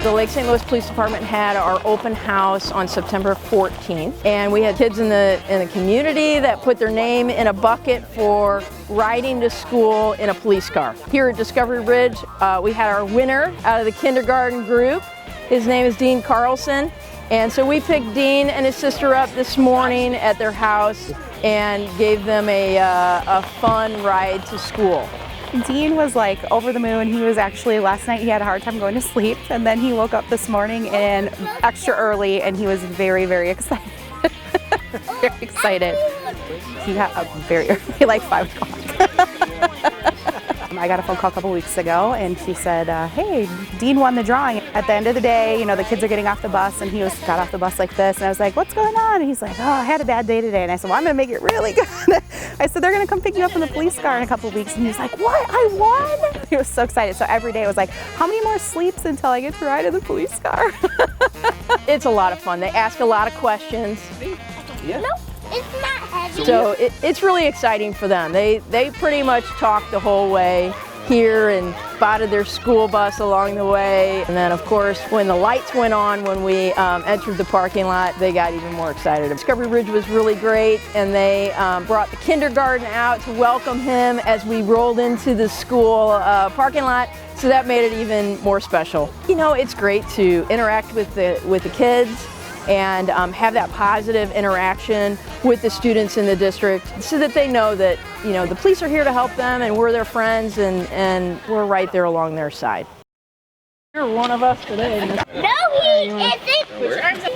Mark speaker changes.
Speaker 1: The Lake St. Louis Police Department had our open house on September 14th, and we had kids in the community that put their name in a bucket for riding to school in a police car. Here at Discovery Ridge, we had our winner out of the kindergarten group. His name is Dean Carlson, and so we picked Dean and his sister up this morning at their house and gave them a fun ride to school.
Speaker 2: Dean was like over the moon. He was actually, last night he had a hard time going to sleep, and then he woke up this morning and extra early, and he was very, very excited. Very excited. He got up very early, like 5 o'clock. I got a phone call a couple weeks ago, and she said, hey, Dean won the drawing. At the end of the day, you know, the kids are getting off the bus, and he got off the bus like this, and I was like, what's going on? And he's like, oh, I had a bad day today. And I said, well, I'm gonna make it really good. I said, they're gonna come pick you up in the police car in a couple of weeks. And he's like, what, I won? He was so excited. So every day it was like, how many more sleeps until I get to ride in the police car?
Speaker 1: It's a lot of fun. They ask a lot of questions.
Speaker 3: Yeah. No, it's not heavy.
Speaker 1: So it's really exciting for them. They pretty much talked the whole way here and spotted their school bus along the way. And then of course, when the lights went on, when we entered the parking lot, they got even more excited. Discovery Ridge was really great, and they brought the kindergarten out to welcome him as we rolled into the school parking lot. So that made it even more special. You know, it's great to interact with the kids and have that positive interaction with the students in the district, so that they know that, you know, the police are here to help them, and we're their friends, and we're right there along their side. You're one of us today.
Speaker 3: No, he isn't.